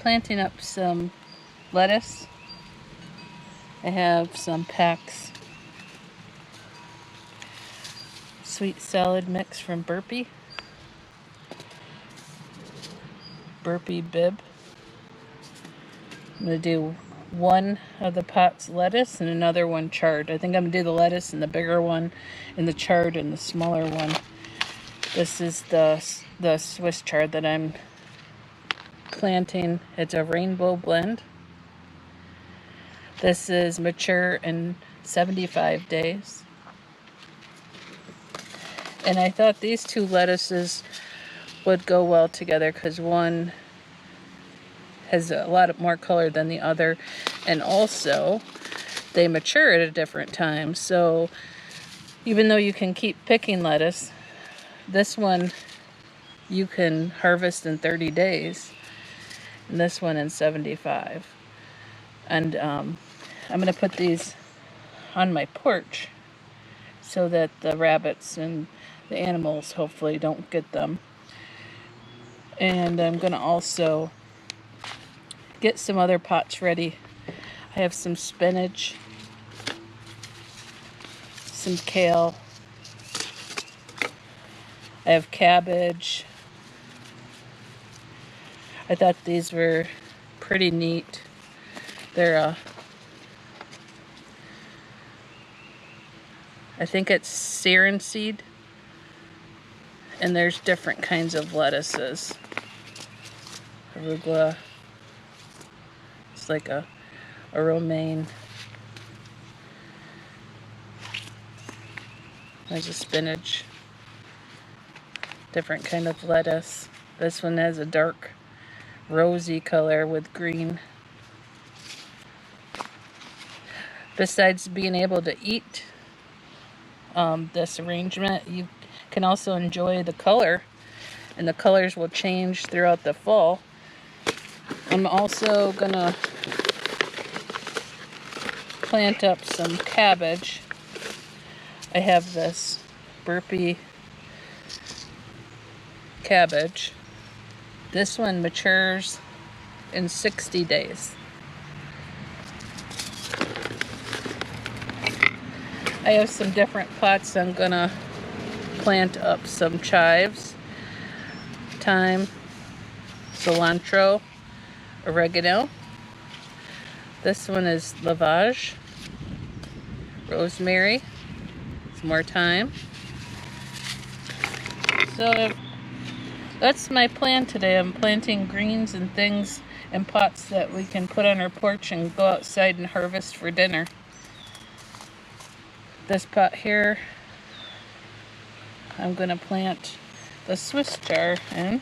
planting up some lettuce. I have some packs sweet salad mix from Burpee Bib. I'm going to do one of the pots lettuce and another one chard. I think I'm going to do the lettuce and the bigger one, and the chard and the smaller one. This is the Swiss chard that I'm planting. It's a rainbow blend. This is mature in 75 days. And I thought these two lettuces would go well together because one has a lot more color than the other, and also they mature at a different time. So even though you can keep picking lettuce, this one you can harvest in 30 days, and this one in 75. And I'm going to put these on my porch so that the rabbits and the animals hopefully don't get them. And I'm going to also get some other pots ready. I have some spinach, some kale, I have cabbage. I thought these were pretty neat. They're I think it's sarin seed, and there's different kinds of lettuces. Arugula. It's like a romaine. There's a spinach. Different kind of lettuce. This one has a dark rosy color with green. Besides being able to eat this arrangement, you can also enjoy the color, and the colors will change throughout the fall. I'm also gonna plant up some cabbage. I have this Burpee cabbage. This one matures in 60 days. I have some different pots. I'm gonna plant up some chives, thyme, cilantro, oregano. This one is lavage, rosemary, some more thyme. So that's my plan today. I'm planting greens and things in pots that we can put on our porch and go outside and harvest for dinner. This pot here, I'm going to plant the Swiss chard in.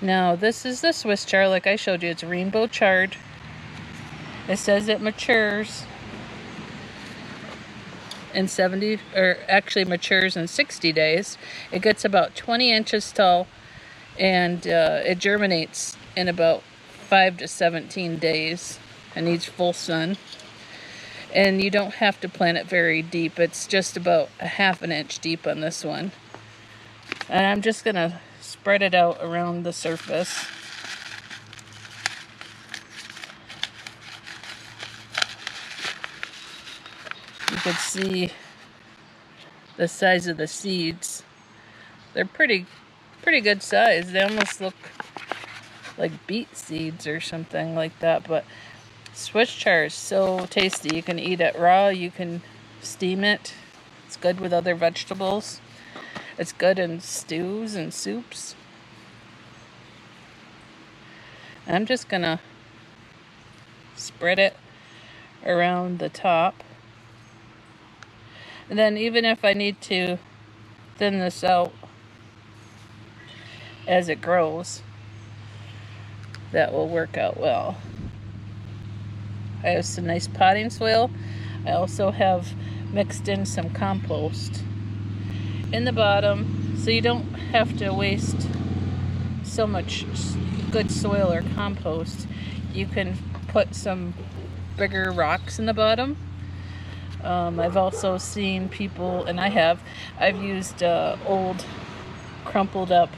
Now this is the Swiss chard, like I showed you. It's rainbow chard. It says it matures in 70, or actually matures in 60 days. It gets about 20 inches tall, and it germinates in about 5 to 17 days. It needs full sun. And you don't have to plant it very deep. It's just about a ½ inch deep on this one. And I'm just going to spread it out around the surface. You can see the size of the seeds. They're pretty good size. They almost look like beet seeds or something like that, but Swiss chard is so tasty. You can eat it raw, you can steam it. It's good with other vegetables. It's good in stews and soups. I'm just gonna spread it around the top. And then even if I need to thin this out as it grows, that will work out well. I have some nice potting soil. I also have mixed in some compost in the bottom, so you don't have to waste so much good soil or compost. You can put some bigger rocks in the bottom. I've also seen people, and I've used old crumpled up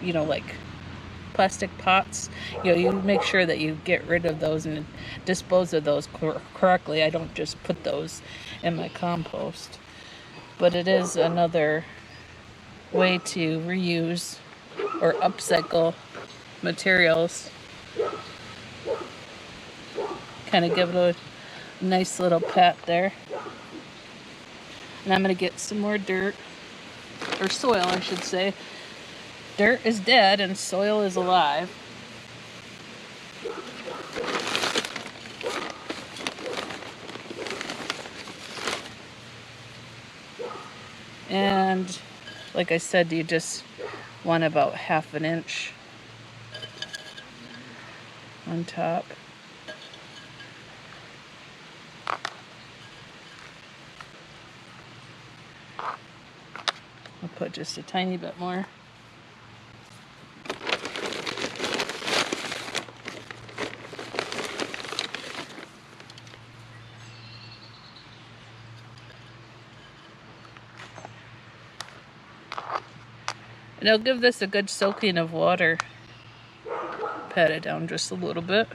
you know, like plastic pots. You know, you make sure that you get rid of those and dispose of those correctly. I don't just put those in my compost. But it is another way to reuse or upcycle materials. Kind of give it a nice little pat there. And I'm going to get some more dirt, or soil I should say. Dirt is dead and soil is alive. And like I said, you just want about 1/2 inch on top. I'll put just a tiny bit more. And I'll give this a good soaking of water. Pat it down just a little bit.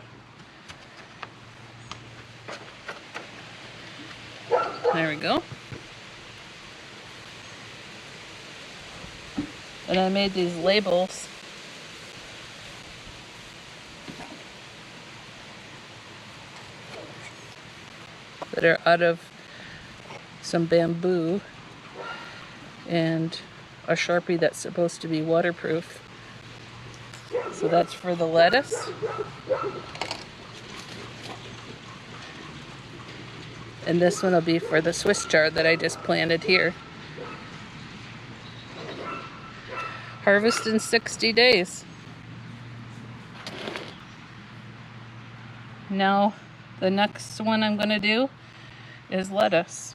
There we go. And I made these labels that are out of some bamboo and a Sharpie that's supposed to be waterproof. So that's for the lettuce. And this one will be for the Swiss chard that I just planted here. Harvest in 60 days. Now, the next one I'm going to do is lettuce.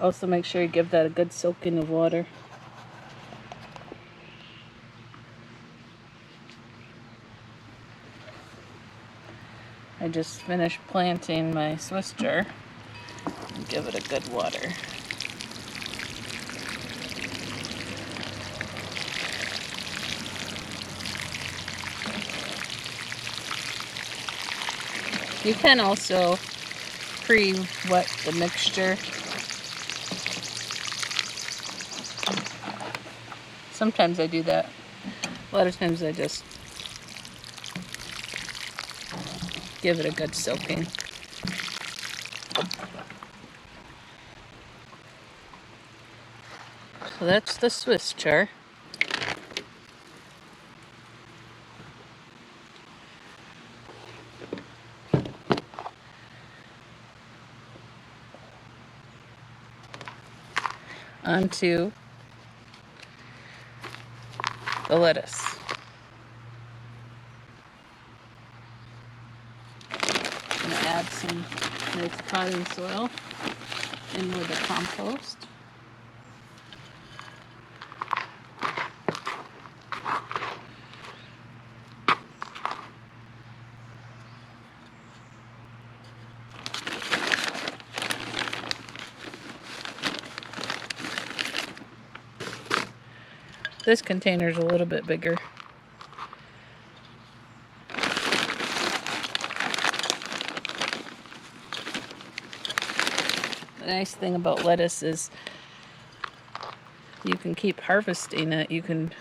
Also make sure you give that a good soaking of water. I just finished planting my Swiss chard and give it a good water. You can also pre-wet the mixture. Sometimes I do that. A lot of times I just give it a good soaking. So that's the Swiss chard. Onto the lettuce. I'm going to add some nice potting soil in with the compost. This container is a little bit bigger. The nice thing about lettuce is you can keep harvesting it. You can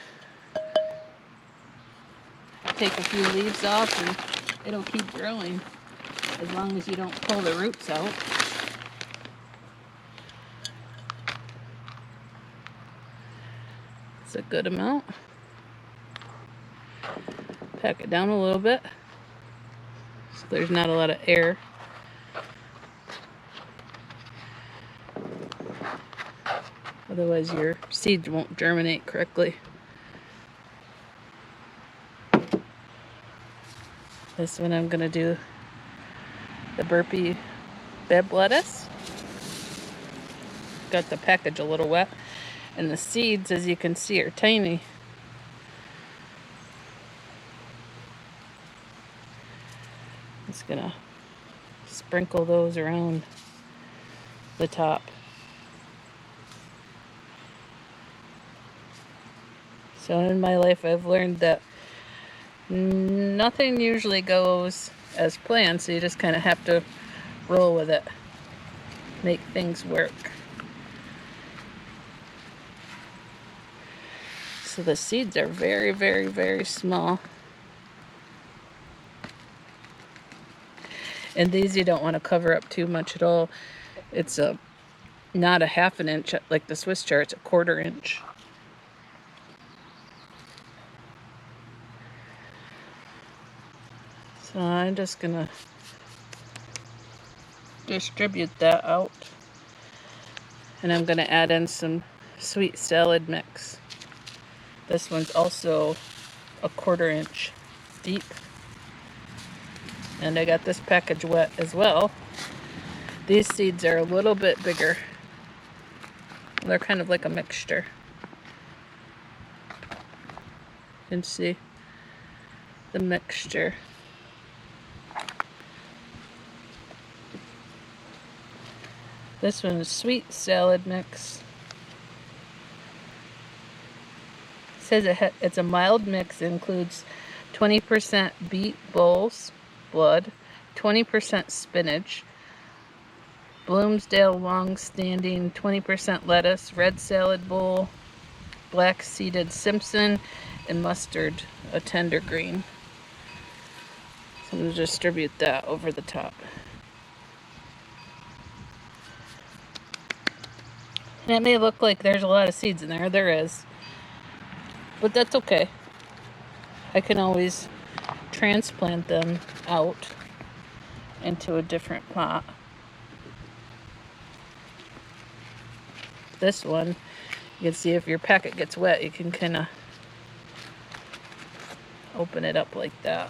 take a few leaves off and it'll keep growing as long as you don't pull the roots out. It's a good amount. Pack it down a little bit so there's not a lot of air. Otherwise your seeds won't germinate correctly. This one I'm going to do the burpee bed lettuce. Got the package a little wet. And the seeds, as you can see, are tiny. Just going to sprinkle those around. the top. So in my life I've learned that nothing usually goes as planned, so you just kind of have to roll with it, make things work. So the seeds are very, very, very small. And these you don't want to cover up too much at all. It's not a half an inch like the Swiss chard, it's a 1/4 inch. So I'm just gonna distribute that out. And I'm gonna add in some sweet salad mix. This one's also a 1/4 inch deep. And I got this package wet as well. These seeds are a little bit bigger. They're kind of like a mixture. You can see the mixture. This one is sweet salad mix. It says it's a mild mix. It includes 20% beet bull's blood, 20% spinach, Bloomsdale long-standing 20% lettuce, red salad bowl, black-seeded Simpson, and mustard, a tender green. So I'm going to distribute that over the top. And it may look like there's a lot of seeds in there. There is. But that's okay. I can always transplant them out into a different pot. This one, you can see if your packet gets wet, you can kind of open it up like that.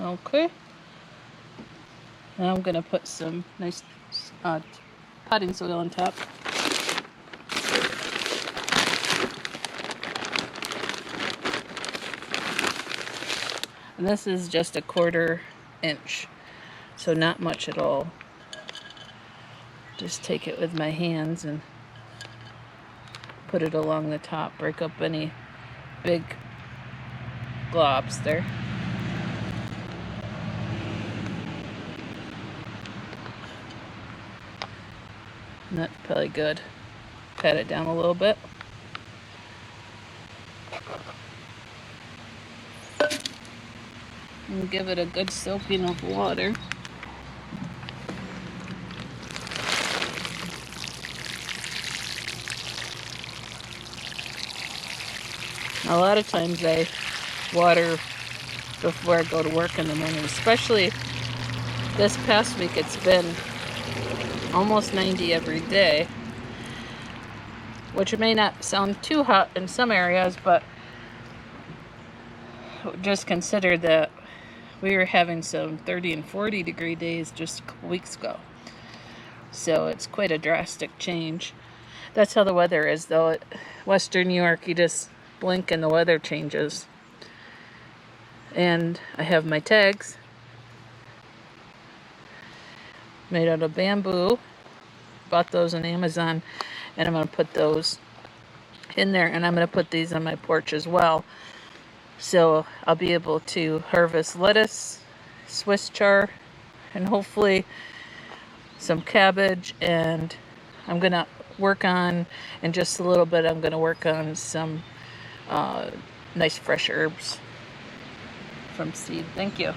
Okay. Now I'm going to put some nice potting soil on top. And this is just a 1/4 inch, so not much at all. Just take it with my hands and put it along the top, break up any big globs there. And that's probably good. Pat it down a little bit. And give it a good soaking of water. A lot of times I water before I go to work in the morning, especially this past week. It's been almost 90 every day, which may not sound too hot in some areas, but just consider that we were having some 30 and 40 degree days just a couple weeks ago. So it's quite a drastic change. That's how the weather is, though. At Western New York, you just blink and the weather changes. And I have my tags made out of bamboo. Bought those on Amazon, and I'm going to put those in there, and I'm going to put these on my porch as well. So I'll be able to harvest lettuce, Swiss chard, and hopefully some cabbage. And I'm going to work on, in just a little bit, I'm going to work on some nice fresh herbs from seed. Thank you.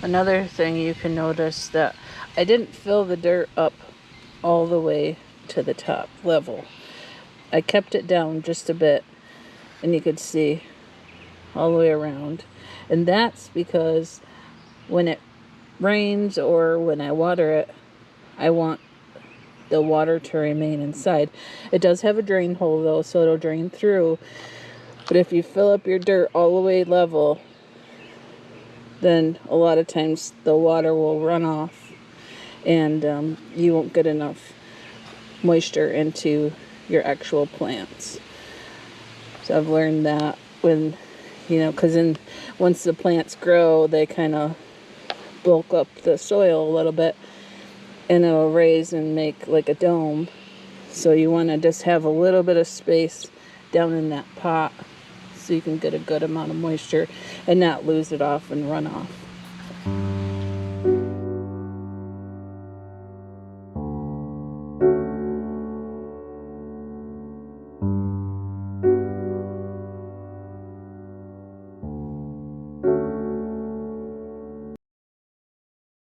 Another thing you can notice that I didn't fill the dirt up all the way to the top level. I kept it down just a bit, and you could see all the way around. And that's because when it rains or when I water it, I want the water to remain inside. It does have a drain hole though, so it'll drain through. But if you fill up your dirt all the way level, then a lot of times the water will run off, and you won't get enough moisture into your actual plants. So I've learned that when, because once the plants grow, they kind of bulk up the soil a little bit, and it'll raise and make like a dome. So you want to just have a little bit of space down in that pot so you can get a good amount of moisture and not lose it off and run off.